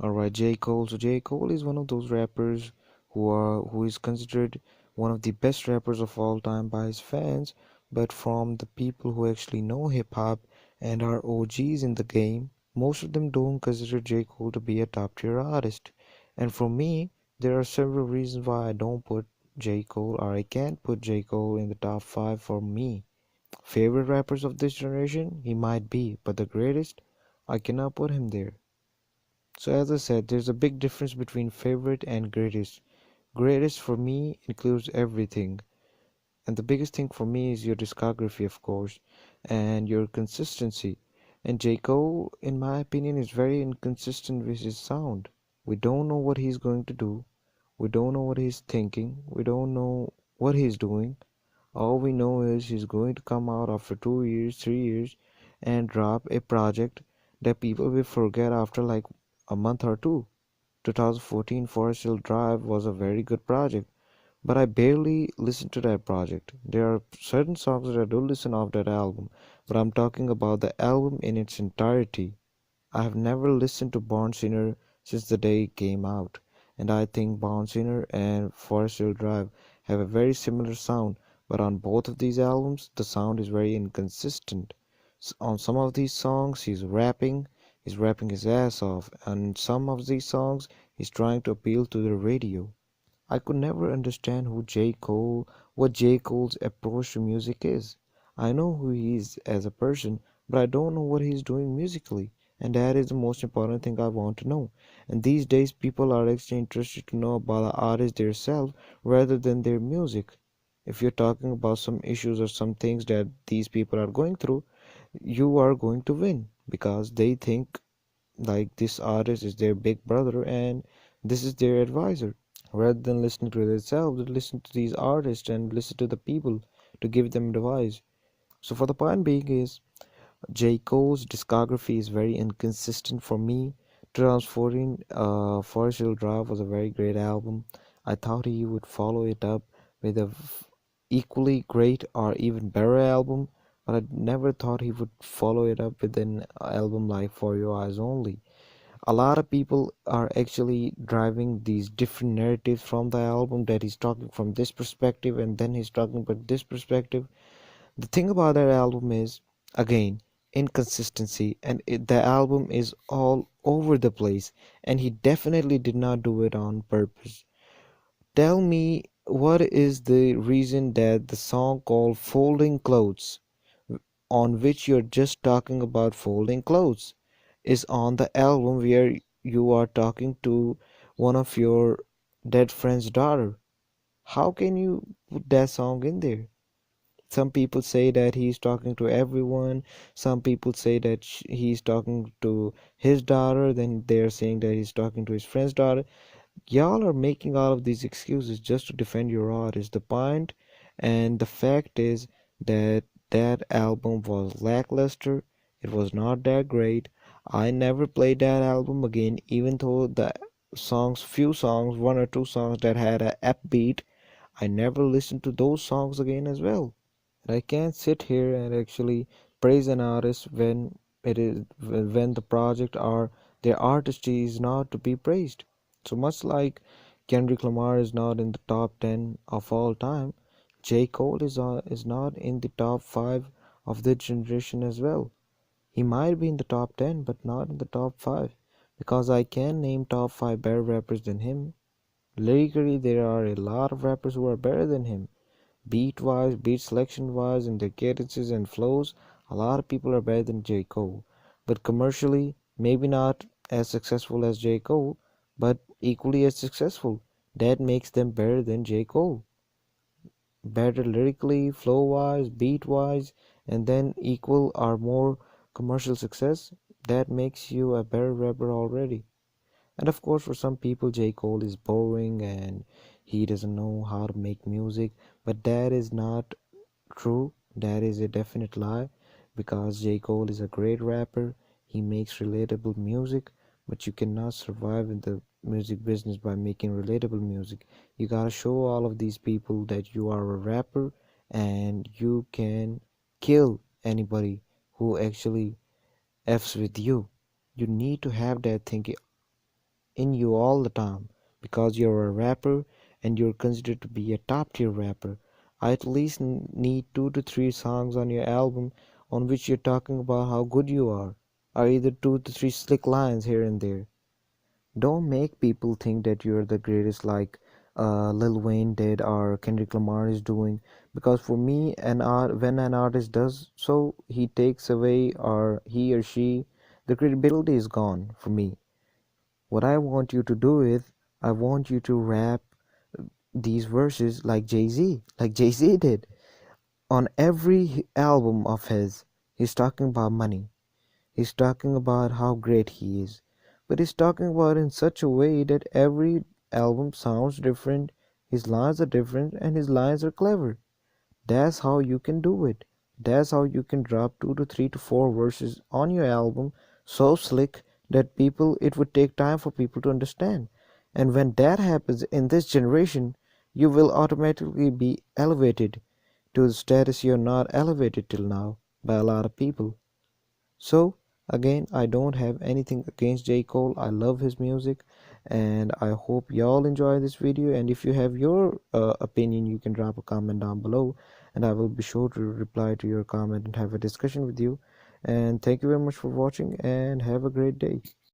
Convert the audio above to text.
All right, J. Cole. So J. Cole is one of those rappers who is considered one of the best rappers of all time by his fans, but from the people who actually know hip hop and are OGs in the game, most of them don't consider J. Cole to be a top tier artist. And for me, there are several reasons why I don't put J. Cole or I can't put J. Cole in the top 5 for me. Favorite rappers of this generation? He might be, but the greatest? I cannot put him there. So as I said, there's a big difference between favorite and greatest. Greatest for me includes everything. And the biggest thing for me is your discography, of course, and your consistency. And J. Cole, in my opinion, is very inconsistent with his sound. We don't know what he's going to do. We don't know what he's thinking. We don't know what he's doing. All we know is he's going to come out after 2 years, 3 years, and drop a project that people will forget after like a month or two. 2014 Forest Hill Drive was a very good project, but I barely listened to that project. There are certain songs that I do listen off that album, but I'm talking about the album in its entirety. I have never listened to Born Sinner since the day it came out, and I think Born Sinner and Forest Hill Drive have a very similar sound, but on both of these albums, the sound is very inconsistent. On some of these songs, he's rapping his ass off, and some of these songs, he's trying to appeal to the radio. I could never understand what J. Cole's approach to music is. I know who he is as a person, but I don't know what he's doing musically, and that is the most important thing I want to know. And these days, people are actually interested to know about the artist themselves rather than their music. If you're talking about some issues or some things that these people are going through, you are going to win because they think like this artist is their big brother and this is their advisor. Rather than listening to themselves, they listen to these artists and listen to the people to give them advice. So for the point being is J. Cole's discography is very inconsistent for me. 2014 Forest Hill Drive was a very great album. I thought he would follow it up with a equally great or even better album, but I never thought he would follow it up with an album like For Your Eyes Only. A lot of people are actually driving these different narratives from the album, that he's talking from this perspective and then he's talking about this perspective. The thing about that album is, again, inconsistency, and the album is all over the place, and he definitely did not do it on purpose. Tell me, what is the reason that the song called Folding Clothes, on which you're just talking about folding clothes, is on the album where you are talking to one of your dead friend's daughter? How can you put that song in there? Some people say that he's talking to everyone. Some people say that he's talking to his daughter. Then they're saying that he's talking to his friend's daughter. Y'all are making all of these excuses just to defend your artist. The point and the fact is that that album was lackluster. It was not that great. I never played that album again, even though the few songs, one or two songs that had a upbeat, I never listened to those songs again as well. And I can't sit here and actually praise an artist when the project or their artistry is not to be praised. So much like Kendrick Lamar is not in the top 10 of all time, J. Cole is not in the top 5 of the generation as well. He might be in the top 10, but not in the top 5 because I can name top 5 better rappers than him. Lyrically, there are a lot of rappers who are better than him. Beat wise, beat selection wise, and their cadences and flows, a lot of people are better than J. Cole. But commercially, maybe not as successful as J. Cole, but equally as successful. That makes them better than J. Cole. Better lyrically, flow wise, beat wise, and then equal or more commercial success. That makes you a better rapper already. And of course, for some people, J. Cole is boring and he doesn't know how to make music, but that is not true. That is a definite lie because J. Cole is a great rapper. He makes relatable music, but you cannot survive in the music business by making relatable music. You gotta show all of these people that you are a rapper and you can kill anybody who actually F's with you. You need to have that thinking. in you all the time because you're a rapper and you're considered to be a top tier rapper. I at least need 2 to 3 songs on your album on which you're talking about how good you are, or either 2 to 3 slick lines here and there. Don't make people think that you're the greatest like Lil Wayne did or Kendrick Lamar is doing. Because for me, when an artist does so, he takes away or he or she, the credibility is gone for me. What I want you to do is, I want you to rap these verses like Jay-Z did. On every album of his, he's talking about money. He's talking about how great he is. But he's talking about it in such a way that every album sounds different, his lines are different, and his lines are clever. That's how you can do it. That's how you can drop 2 to 3 to 4 verses on your album so slick that people it would take time for people to understand. And when that happens in this generation, you will automatically be elevated to the status you're not elevated till now by a lot of people. So, again, I don't have anything against J. Cole. I love his music and I hope y'all enjoy this video. And if you have your opinion, you can drop a comment down below and I will be sure to reply to your comment and have a discussion with you. And thank you very much for watching and have a great day.